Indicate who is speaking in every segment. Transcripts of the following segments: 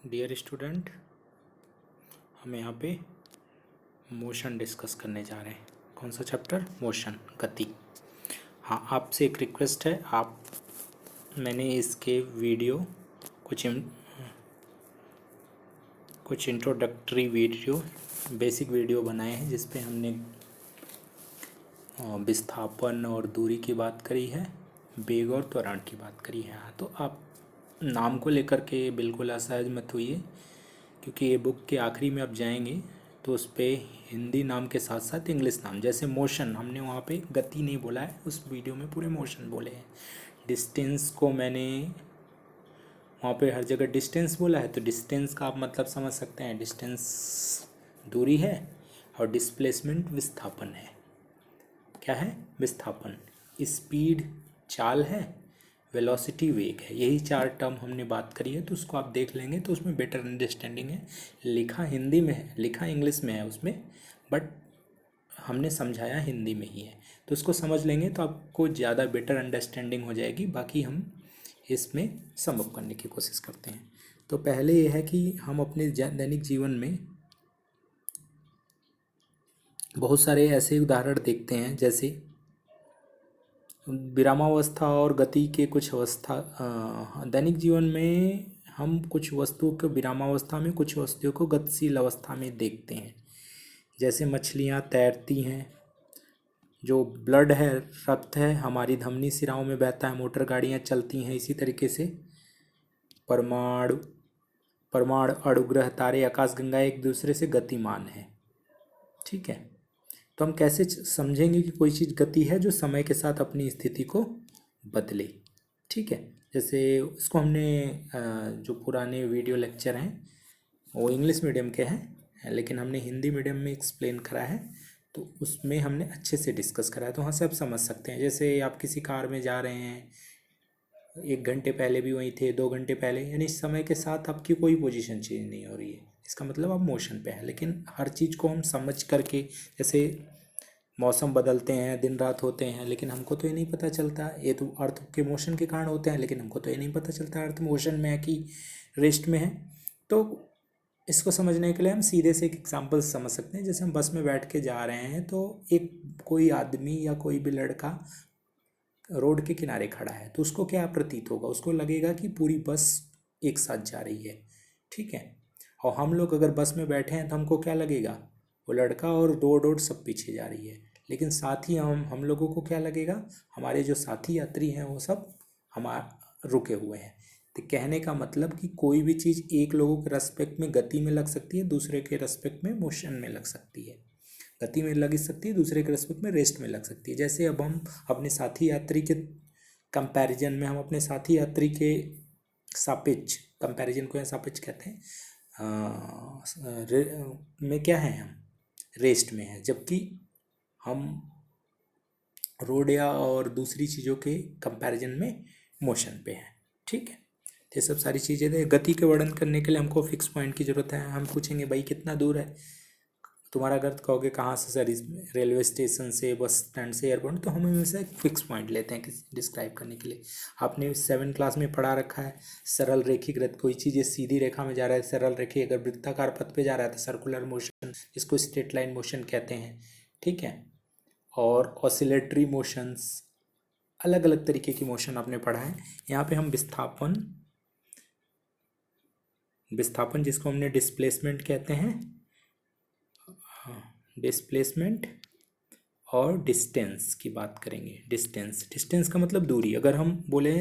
Speaker 1: Dear student, हम यहाँ पे मोशन डिस्कस करने जा रहे हैं। कौन सा चैप्टर? मोशन, गति। हाँ, आपसे एक रिक्वेस्ट है, मैंने इसके वीडियो कुछ इंट्रोडक्टरी वीडियो, बेसिक वीडियो बनाए हैं जिस पे हमने विस्थापन और दूरी की बात करी है, वेग और त्वरण की बात करी है। हाँ, तो आप नाम को लेकर के बिल्कुल असहज मत होइए, क्योंकि ये बुक के आखिरी में आप जाएंगे तो उस पर हिंदी नाम के साथ साथ इंग्लिश नाम, जैसे मोशन, हमने वहाँ पे गति नहीं बोला है, उस वीडियो में पूरे मोशन बोले हैं। डिस्टेंस को मैंने वहाँ पे हर जगह डिस्टेंस बोला है, तो डिस्टेंस का आप मतलब समझ सकते हैं, डिस्टेंस दूरी है और डिस्प्लेसमेंट विस्थापन है। क्या है? विस्थापन। स्पीड चाल है, वेलोसिटी वेग है। यही चार टर्म हमने बात करी है, तो उसको आप देख लेंगे तो उसमें बेटर अंडरस्टैंडिंग है। लिखा हिंदी में है, लिखा इंग्लिश में है उसमें, बट हमने समझाया हिंदी में ही है, तो उसको समझ लेंगे तो आपको ज़्यादा बेटर अंडरस्टैंडिंग हो जाएगी। बाकी हम इसमें सम अप करने की कोशिश करते हैं। तो पहले ये है कि हम अपने दैनिक जीवन में बहुत सारे ऐसे उदाहरण देखते हैं, जैसे विरामावस्था और गति के कुछ अवस्था। दैनिक जीवन में हम कुछ वस्तुओं को विरामावस्था में, कुछ वस्तुओं को गतिशील अवस्था में देखते हैं। जैसे मछलियाँ तैरती हैं, जो ब्लड है, रक्त है, हमारी धमनी सिराओं में बहता है, मोटर गाड़ियाँ चलती हैं। इसी तरीके से परमाणु अणु ग्रह तारे आकाशगंगा एक दूसरे से गतिमान है। ठीक है, तो हम कैसे समझेंगे कि कोई चीज़ गति है? जो समय के साथ अपनी स्थिति को बदले। ठीक है, जैसे इसको हमने जो पुराने वीडियो लेक्चर हैं वो इंग्लिश मीडियम के हैं, लेकिन हमने हिंदी मीडियम में एक्सप्लेन करा है, तो उसमें हमने अच्छे से डिस्कस करा है, तो वहाँ से आप समझ सकते हैं। जैसे आप किसी कार में जा रहे हैं, 1 घंटे पहले भी वहीं थे, 2 घंटे पहले, यानी समय के साथ आपकी कोई पोजीशन चेंज नहीं हो रही है, इसका मतलब आप मोशन पे हैं। लेकिन हर चीज़ को हम समझ करके, जैसे मौसम बदलते हैं, दिन रात होते हैं, लेकिन हमको तो ये नहीं पता चलता। ये तो अर्थ के मोशन के कारण होते हैं, लेकिन हमको तो ये नहीं पता चलता अर्थ मोशन में है कि रेस्ट में है। तो इसको समझने के लिए हम सीधे से एक एग्जांपल समझ सकते हैं। जैसे हम बस में बैठ के जा रहे हैं, तो कोई आदमी या कोई भी लड़का रोड के किनारे खड़ा है, तो उसको क्या प्रतीत होगा? उसको लगेगा कि पूरी बस एक साथ जा रही है। ठीक है, और हम लोग अगर बस में बैठे हैं तो हमको क्या लगेगा? वो लड़का और दो रोड सब पीछे जा रही है। लेकिन साथ ही हम लोगों को क्या लगेगा? हमारे जो साथी यात्री हैं वो सब रुके हुए हैं। तो कहने का मतलब कि कोई भी चीज़ एक लोगों के रेस्पेक्ट में गति में लग सकती है, दूसरे के रेस्पेक्ट में मोशन में लग सकती है। गति में लग सकती है, दूसरे के रेस्पेक्ट में रेस्ट में लग सकती है। जैसे अब हम अपने साथी यात्री के कंपैरिजन में, हम अपने साथी यात्री के सापेक्ष, कंपैरिजन को सापेक्ष कहते हैं, में क्या है? हम रेस्ट में है, जबकि हम रोड या और दूसरी चीज़ों के कंपैरिजन में मोशन पे हैं। ठीक है, ये सब सारी चीज़ें थे। गति के वर्णन करने के लिए हमको फिक्स पॉइंट की ज़रूरत है। हम पूछेंगे भाई कितना दूर है तुम्हारा घर, तो कहोगे कहाँ से सर? रेलवे स्टेशन से, बस स्टैंड से, एयरपोर्ट। तो हम हमेशा एक फिक्स पॉइंट लेते हैं डिस्क्राइब करने के लिए। आपने 7 क्लास में पढ़ा रखा है सरल रेखिक गति। कोई चीज़ ये सीधी रेखा में जा रहा है, सरल रेखी। अगर वृत्ताकार पथ पे जा रहा है तो सर्कुलर मोशन, इसको स्ट्रेट लाइन मोशन कहते हैं। ठीक है, और ऑसिलेटरी मोशंस, अलग अलग तरीके की मोशन आपने पढ़ा है। यहाँ पे हम विस्थापन जिसको हमने डिस्प्लेसमेंट कहते हैं, डिस्प्लेसमेंट और डिस्टेंस की बात करेंगे। डिस्टेंस का मतलब दूरी। अगर हम बोले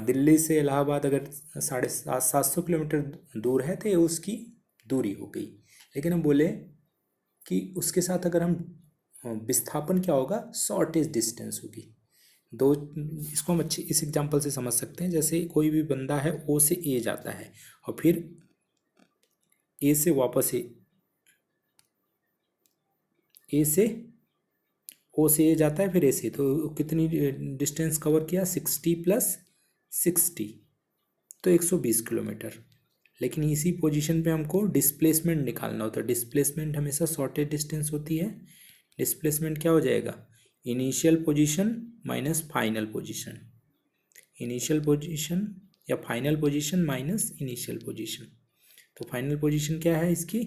Speaker 1: दिल्ली से इलाहाबाद अगर 750 किलोमीटर दूर है तो ये उसकी दूरी हो गई। लेकिन हम बोले कि उसके साथ अगर हम विस्थापन क्या होगा? शॉर्टेज डिस्टेंस होगी। इसको हम अच्छे इस एग्जांपल से समझ सकते हैं। जैसे कोई भी बंदा है, ओ से ए जाता है और फिर ए से वापस ए से ओ से ए जाता है, फिर ए से, तो कितनी डिस्टेंस कवर किया? 60 + 60, तो 120 किलोमीटर। लेकिन इसी पोजीशन पे हमको डिस्प्लेसमेंट निकालना होता है। डिस्प्लेसमेंट हमेशा शॉर्टेज डिस्टेंस होती है। डिस्प्लेसमेंट क्या हो जाएगा? Initial position minus final position. Initial position या final position minus initial position. तो फाइनल पोजीशन क्या है इसकी,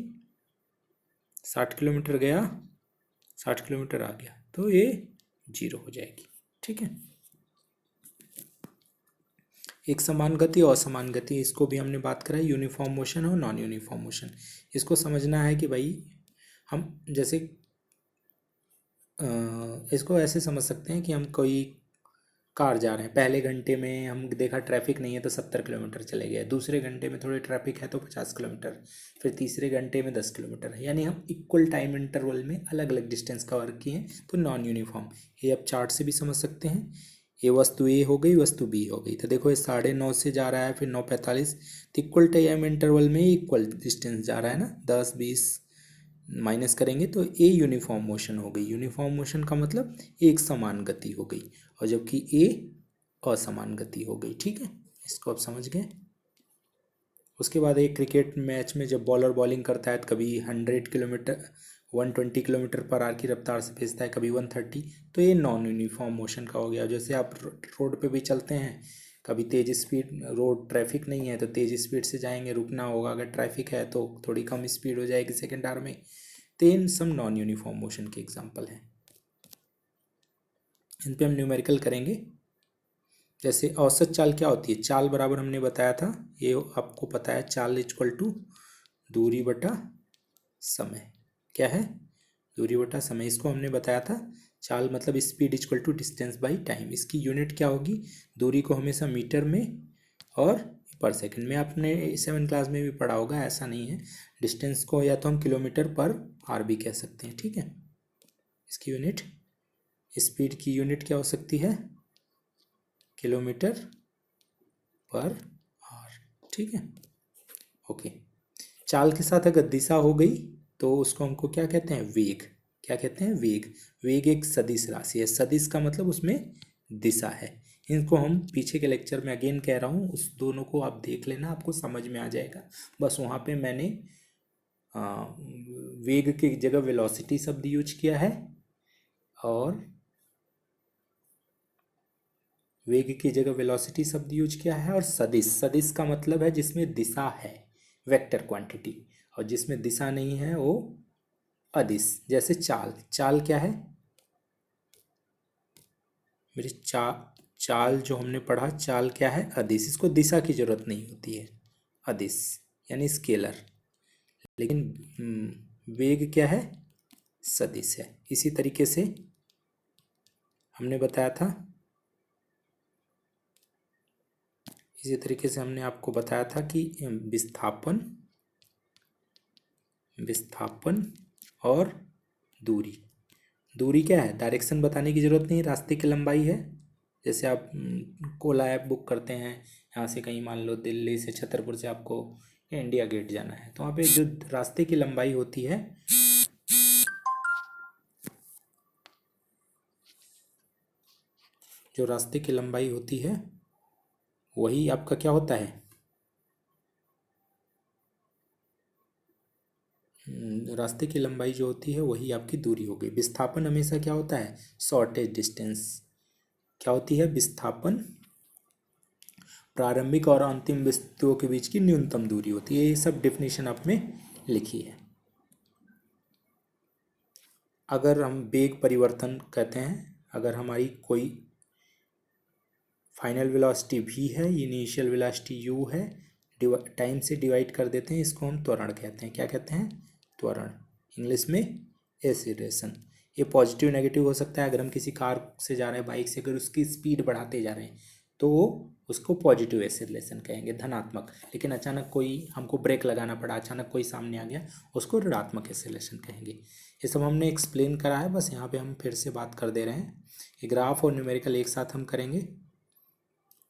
Speaker 1: 60 किलोमीटर गया 60 किलोमीटर आ गया, तो ये 0 हो जाएगी। ठीक है, एक समान गति और असमान गति, इसको भी हमने बात करा, यूनिफॉर्म मोशन और नॉन यूनिफॉर्म मोशन। इसको समझना है कि भाई हम जैसे इसको ऐसे समझ सकते हैं कि हम कोई कार जा रहे हैं, पहले घंटे में हम देखा ट्रैफिक नहीं है तो 70 किलोमीटर चले गए, दूसरे घंटे में थोड़े ट्रैफिक है तो 50 किलोमीटर, फिर तीसरे घंटे में 10 किलोमीटर है, यानी हम इक्वल टाइम इंटरवल में अलग अलग डिस्टेंस कवर किए हैं, तो नॉन यूनिफॉर्म। ये आप चार्ट से भी समझ सकते हैं, ये वस्तु ए हो गई, वस्तु बी हो गई, तो देखो ये 9:30 से जा रहा है, फिर 9:45, तो इक्वल टाइम इंटरवल में इक्वल डिस्टेंस जा रहा है ना, 10-20 माइनस करेंगे तो ए यूनिफॉर्म मोशन हो गई। यूनिफॉर्म मोशन का मतलब एक समान गति हो गई, और जबकि ए असमान गति हो गई। ठीक है, इसको आप समझ गए। उसके बाद एक क्रिकेट मैच में जब बॉलर बॉलिंग करता है तो कभी 100 किलोमीटर 120 किलोमीटर पर आर की रफ्तार से भेजता है, कभी 130, तो ये नॉन यूनिफॉर्म मोशन का हो गया। जैसे आप रोड पे भी चलते हैं, कभी तेज़ स्पीड, रोड ट्रैफिक नहीं है तो तेज़ स्पीड से जाएंगे, रुकना होगा, अगर ट्रैफिक है तो थोड़ी कम स्पीड हो जाएगी सेकेंड आर में। तो इन सब नॉन यूनिफॉर्म मोशन के एग्जांपल हैं, इन पे हम न्यूमेरिकल करेंगे। जैसे औसत चाल क्या होती है, चाल बराबर हमने बताया था, ये आपको पता है, चाल इक्वल टू दूरी बटा समय। क्या है, दूरी बटा समय, इसको हमने बताया था। चाल मतलब speed equal to distance by time, इसकी यूनिट क्या होगी, दूरी को हमेशा मीटर में और पर सेकंड में, आपने 7 क्लास में भी पढ़ा होगा, ऐसा नहीं है। डिस्टेंस को या तो हम किलोमीटर पर आर भी कह सकते हैं। ठीक है, इसकी यूनिट, स्पीड की यूनिट क्या हो सकती है, किलोमीटर पर आर। ठीक है, ओके। चाल के साथ अगर दिशा हो गई तो उसको हमको क्या कहते हैं, वेग। क्या कहते हैं, वेग। वेग एक सदिश राशि है, सदिश का मतलब उसमें दिशा है। इनको हम पीछे के लेक्चर में अगेन कह रहा हूँ, उस दोनों को आप देख लेना, आपको समझ में आ जाएगा। बस वहाँ पे मैंने वेग की जगह वेलोसिटी शब्द यूज किया है, और वेग की जगह वेलोसिटी शब्द यूज किया है, और सदिश, सदिश का मतलब है जिसमें दिशा है, वेक्टर क्वांटिटी, और जिसमें दिशा नहीं है वो अदिश। जैसे चाल, चाल क्या है मेरी चाल जो हमने पढ़ा, चाल क्या है, अदिश, इसको दिशा की जरूरत नहीं होती है, अदिश यानी स्केलर। लेकिन वेग क्या है, सदिश है। इसी तरीके से हमने बताया था, इसी तरीके से हमने आपको बताया था कि विस्थापन, विस्थापन और दूरी। दूरी क्या है, डायरेक्शन बताने की ज़रूरत नहीं, रास्ते की लंबाई है। जैसे आप ओला ऐप बुक करते हैं, यहाँ से कहीं मान लो दिल्ली से छतरपुर से आपको इंडिया गेट जाना है, तो वहाँ पे जो रास्ते की लंबाई होती है, जो रास्ते की लंबाई होती है वही आपका क्या होता है, रास्ते की लंबाई जो होती है वही आपकी दूरी हो गई। विस्थापन हमेशा क्या होता है, शॉर्टेज डिस्टेंस। क्या होती है विस्थापन, प्रारंभिक और अंतिम बिंदुओं के बीच की न्यूनतम दूरी होती है। ये सब डेफिनेशन आप में लिखी है। अगर हम वेग परिवर्तन कहते हैं, अगर हमारी कोई फाइनल वेलोसिटी v है, इनिशियल वेलोसिटी u है, टाइम से डिवाइड कर देते हैं, इसको हम त्वरण कहते हैं। क्या कहते हैं, त्वरण, इंग्लिश में एक्सीलरेशन। ये पॉजिटिव नेगेटिव हो सकता है। अगर हम किसी कार से जा रहे हैं, बाइक से, अगर उसकी स्पीड बढ़ाते जा रहे हैं तो उसको पॉजिटिव एक्सीलरेशन कहेंगे, धनात्मक। लेकिन अचानक कोई हमको ब्रेक लगाना पड़ा, अचानक कोई सामने आ गया, उसको ऋणात्मक एक्सीलरेशन कहेंगे। ये सब हमने एक्सप्लेन करा है, बस यहाँ पे हम फिर से बात कर दे रहे हैं। ये ग्राफ और न्यूमेरिकल एक साथ हम करेंगे।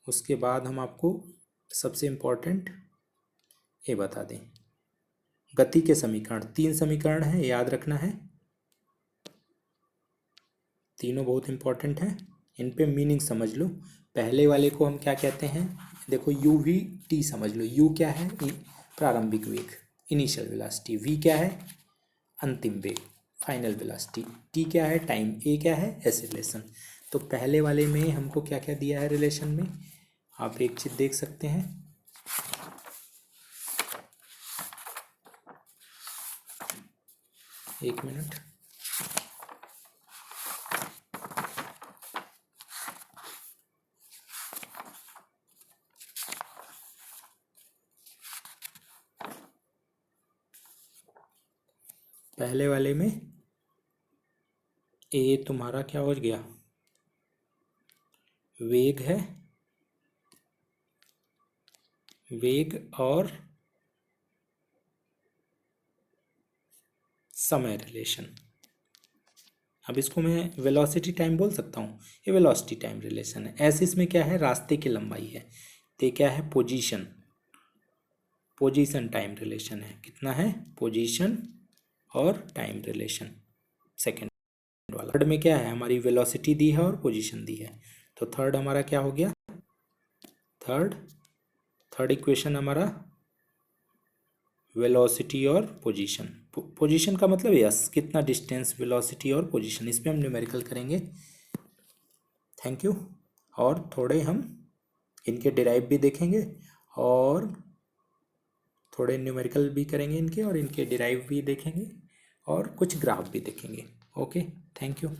Speaker 1: उसके बाद हम आपको सबसे इम्पोर्टेंट ये बता दें, गति के समीकरण। 3 समीकरण हैं, याद रखना है, तीनों बहुत इम्पोर्टेंट हैं। इन पे मीनिंग समझ लो। पहले वाले को हम क्या कहते हैं, देखो यू वी टी समझ लो। यू क्या है, प्रारंभिक वेग, इनिशियल वेलोसिटी। वी क्या है, अंतिम वेग, फाइनल वेलोसिटी। टी क्या है, टाइम। ए क्या है, एक्सीलरेशन। तो पहले वाले में हमको क्या क्या दिया है रिलेशन में, आप एक चीज देख सकते हैं, एक मिनट। पहले वाले में ए तुम्हारा क्या हो गया, वेग है, वेग और समय रिलेशन। अब इसको मैं वेलोसिटी टाइम बोल सकता हूँ, ये वेलोसिटी टाइम रिलेशन है। एस इसमें क्या है, रास्ते की लंबाई है। तो क्या है, पोजीशन, पोजीशन टाइम रिलेशन है। कितना है, पोजीशन और टाइम रिलेशन सेकेंड वाला। थर्ड में क्या है, हमारी वेलोसिटी दी है और पोजीशन दी है। तो थर्ड हमारा क्या हो गया, थर्ड इक्वेशन हमारा वेलोसिटी और पोजीशन। पोजीशन का मतलब यस, कितना डिस्टेंस, वेलोसिटी और पोजीशन, इस पे हम न्यूमेरिकल करेंगे। Thank you. और थोड़े हम इनके डिराइव भी देखेंगे और थोड़े न्यूमेरिकल भी करेंगे इनके, और इनके डिराइव भी देखेंगे और कुछ ग्राफ भी देखेंगे। Okay, thank you.